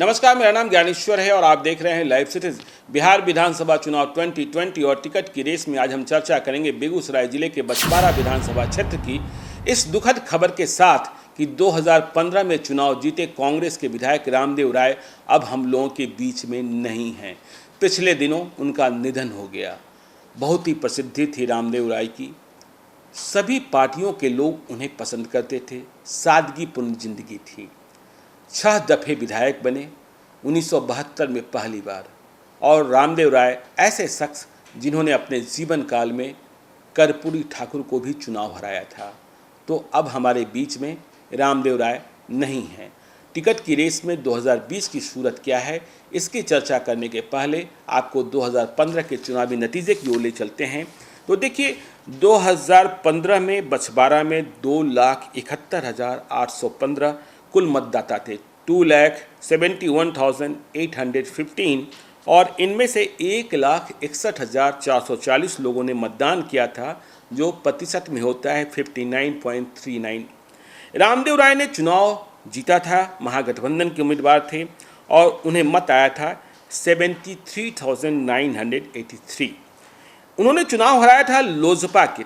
नमस्कार, मेरा नाम ज्ञानेश्वर है और आप देख रहे हैं लाइव सिटीज। बिहार विधानसभा चुनाव 2020 और टिकट की रेस में आज हम चर्चा करेंगे बेगूसराय जिले के बछवाड़ा विधानसभा क्षेत्र की इस दुखद खबर के साथ कि 2015 में चुनाव जीते कांग्रेस के विधायक रामदेव राय अब हम लोगों के बीच में नहीं हैं। पिछले दिनों उनका निधन हो गया। बहुत ही प्रसिद्धि थी रामदेव राय की, सभी पार्टियों के लोग उन्हें पसंद करते थे, सादगीपूर्ण जिंदगी थी। 6 दफ़े विधायक बने 1972 में पहली बार। और रामदेव राय ऐसे शख्स जिन्होंने अपने जीवन काल में कर्पूरी ठाकुर को भी चुनाव हराया था। तो अब हमारे बीच में रामदेव राय नहीं हैं। टिकट की रेस में 2020 की सूरत क्या है, इसकी चर्चा करने के पहले आपको 2015 के चुनावी नतीजे की ओर ले चलते हैं। तो देखिए, 2015 में बछवाड़ा में 2,71,815 कुल मतदाता थे, 2,71,815, और इनमें से 1,61,440 लोगों ने मतदान किया था, जो प्रतिशत में होता है 59.39। रामदेव राय ने चुनाव जीता था, महागठबंधन के उम्मीदवार थे और उन्हें मत आया था 73,983। उन्होंने चुनाव हराया था लोजपा के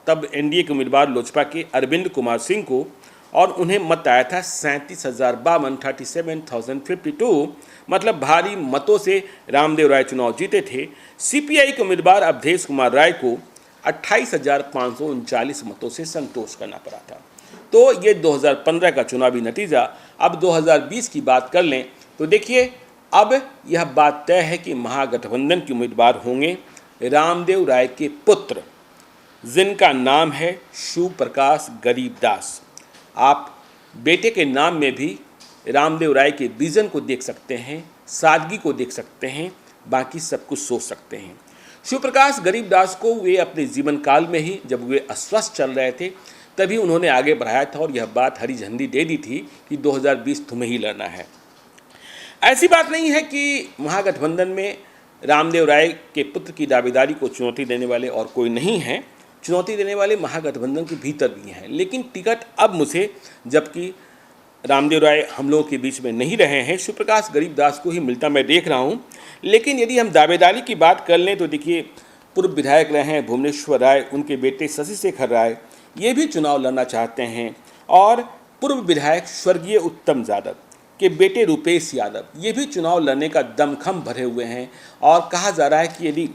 तब एनडीए के उम्मीदवार लोजपा के अरविंद कुमार सिंह को, और उन्हें मत आया था 37,052 37,052, मतलब भारी मतों से रामदेव राय चुनाव जीते थे। सीपीआई के उम्मीदवार अवधेश कुमार राय को 28,539 मतों से संतोष करना पड़ा था। तो ये 2015 का चुनावी नतीजा। अब 2020 की बात कर लें तो देखिए, अब यह बात तय है कि महागठबंधन के उम्मीदवार होंगे रामदेव राय के पुत्र, जिनका नाम है शिव प्रकाश गरीबदास। आप बेटे के नाम में भी रामदेव राय के विजन को देख सकते हैं, सादगी को देख सकते हैं, बाकी सब कुछ सोच सकते हैं। शिव प्रकाश गरीबदास को वे अपने जीवन काल में ही, जब वे अस्वस्थ चल रहे थे, तभी उन्होंने आगे बढ़ाया था और यह बात हरी झंडी दे दी थी कि 2020 तुम्हें ही लड़ना है। ऐसी बात नहीं है कि महागठबंधन में रामदेव राय के पुत्र की दावेदारी को चुनौती देने वाले और कोई नहीं है। चुनौती देने वाले महागठबंधन के भीतर भी हैं, लेकिन टिकट अब मुझे, जबकि रामदेव राय हम लोगों के बीच में नहीं रहे हैं, शिवप्रकाश गरीबदास को ही मिलता मैं देख रहा हूं। लेकिन यदि हम दावेदारी की बात कर लें तो देखिए, पूर्व विधायक रहे हैं भुवनेश्वर राय, उनके बेटे शशि शेखर राय, ये भी चुनाव लड़ना चाहते हैं, और पूर्व विधायक स्वर्गीय उत्तम यादव के बेटे रुपेश यादव, ये भी चुनाव लड़ने का दमखम भरे हुए हैं। और कहा जा रहा है कि यदि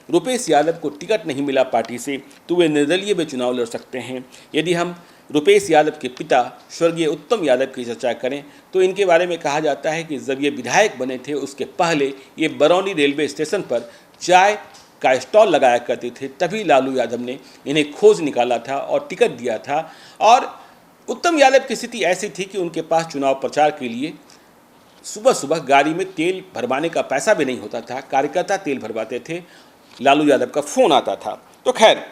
रुपेश यादव को टिकट नहीं मिला पार्टी से तो वे निर्दलीय में चुनाव लड़ सकते हैं। यदि हम रुपेश यादव के पिता स्वर्गीय उत्तम यादव की चर्चा करें तो इनके बारे में कहा जाता है कि जब ये विधायक बने थे उसके पहले ये बरौनी रेलवे स्टेशन पर चाय का स्टॉल लगाया करते थे, तभी लालू यादव ने इन्हें खोज निकाला था और टिकट दिया था। और उत्तम यादव की स्थिति ऐसी थी कि उनके पास चुनाव प्रचार के लिए सुबह सुबह गाड़ी में तेल भरवाने का पैसा भी नहीं होता था, कार्यकर्ता तेल भरवाते थे, लालू यादव का फ़ोन आता था। तो खैर,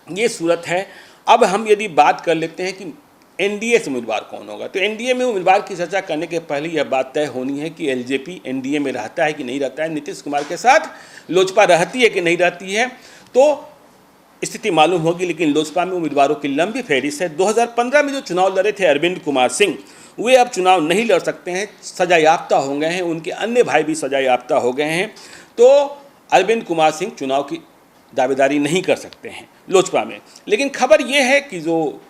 ये सूरत है। अब हम यदि बात कर लेते हैं कि एनडीए से उम्मीदवार कौन होगा, तो एनडीए में उम्मीदवार की चर्चा करने के पहले यह बात तय होनी है कि एलजेपी एनडीए में रहता है कि नहीं रहता है, नीतीश कुमार के साथ लोजपा रहती है कि नहीं रहती है, तो स्थिति मालूम होगी। लेकिन लोजपा में उम्मीदवारों की लंबी फहरिस्त है। 2015 में जो चुनाव लड़े थे अरविंद कुमार सिंह, वे अब चुनाव नहीं लड़ सकते हैं, सजा याफ्ता हो गए हैं, उनके अन्य भाई भी सजा याफ्ता हो गए हैं। तो अरविंद कुमार सिंह चुनाव की दावेदारी नहीं कर सकते हैं लोजपा में। लेकिन खबर यह है कि जो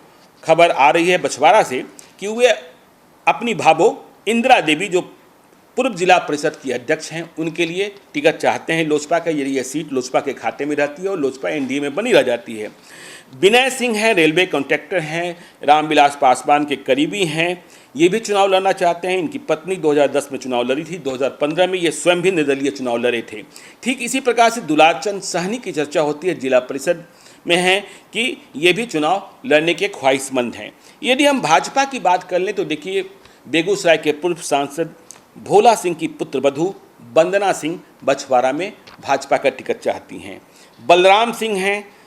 खबर आ रही है बछवाड़ा से कि वे अपनी भाभो इंदिरा देवी, जो पूर्व जिला परिषद की अध्यक्ष हैं, उनके लिए टिकट चाहते हैं लोजपा का। यदि यह सीट लोजपा के खाते में रहती है और लोजपा एनडीए में बनी रह जाती है। विनय सिंह हैं, रेलवे कॉन्ट्रैक्टर हैं, रामविलास पासवान के करीबी हैं, ये भी चुनाव लड़ना चाहते हैं। इनकी पत्नी 2010 में चुनाव लड़ी थी, 2015 में ये स्वयं भी निर्दलीय चुनाव लड़े थे। ठीक इसी प्रकार से दुलारचंद सहनी की चर्चा होती है, जिला परिषद में है कि ये भी चुनाव लड़ने के ख्वाहिशमंद हैं। यदि हम भाजपा की बात कर लें तो देखिए, बेगूसराय के पूर्व सांसद भोला सिंह की पुत्रवधू वंदना सिंह बछवाड़ा में भाजपा का टिकट चाहती हैं। बलराम सिंह हैं,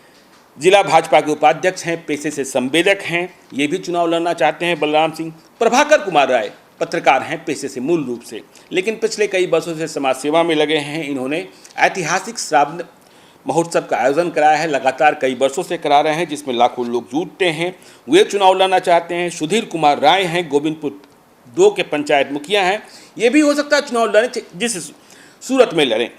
जिला भाजपा के उपाध्यक्ष हैं, पेशे से संवेदक हैं, ये भी चुनाव लड़ना चाहते हैं बलराम सिंह। प्रभाकर कुमार राय पत्रकार हैं पेशे से मूल रूप से, लेकिन पिछले कई वर्षों से समाज सेवा में लगे हैं। इन्होंने ऐतिहासिक श्रावण महोत्सव का आयोजन कराया है, लगातार कई वर्षों से करा रहे हैं, जिसमें लाखों लोग जुटते हैं। वे चुनाव लड़ना चाहते हैं। सुधीर कुमार राय हैं, गोविंदपुर 2 के पंचायत मुखिया हैं, ये भी हो सकता है चुनाव लड़ें जिस सूरत में लड़ें।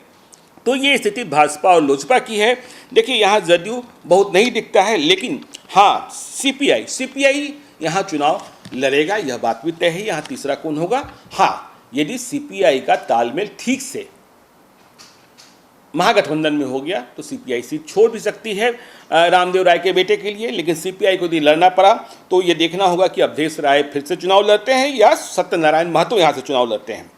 तो ये स्थिति भाजपा और लोजपा की है। देखिए यहाँ जदयू बहुत नहीं दिखता है, लेकिन हाँ सीपीआई यहाँ चुनाव लड़ेगा, यह बात भी तय है। यहाँ तीसरा कौन होगा? हाँ, यदि सीपीआई का तालमेल ठीक से महागठबंधन में हो गया तो सीपीआई सीट छोड़ भी सकती है रामदेव राय के बेटे के लिए। लेकिन सीपीआई को यदि लड़ना पड़ा तो ये देखना होगा कि अवधेश राय फिर से चुनाव लड़ते हैं या सत्यनारायण महतो यहाँ से चुनाव लड़ते हैं।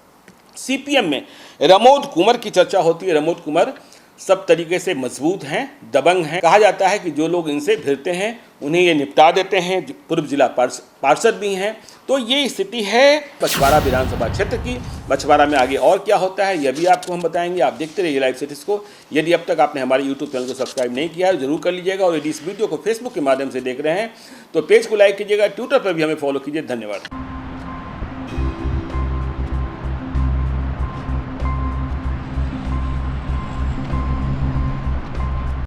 सीपीएम में रमोद कुंवर की चर्चा होती है। रमोद कुंवर सब तरीके से मजबूत हैं, दबंग हैं। कहा जाता है कि जो लोग इनसे भिड़ते हैं उन्हें ये निपटा देते हैं। पूर्व जिला पार्षद भी हैं। तो ये स्थिति है बछवाड़ा विधानसभा क्षेत्र की। बछवाड़ा में आगे और क्या होता है यह भी आपको हम बताएंगे। आप देखते रहिए लाइव सिटीज को। यदि अब तक आपने हमारे यूट्यूब चैनल को सब्सक्राइब नहीं किया है जरूर कर लीजिएगा, और यदि इस वीडियो को फेसबुक के माध्यम से देख रहे हैं तो पेज को लाइक कीजिएगा, ट्विटर पर भी हमें फॉलो कीजिए। धन्यवाद।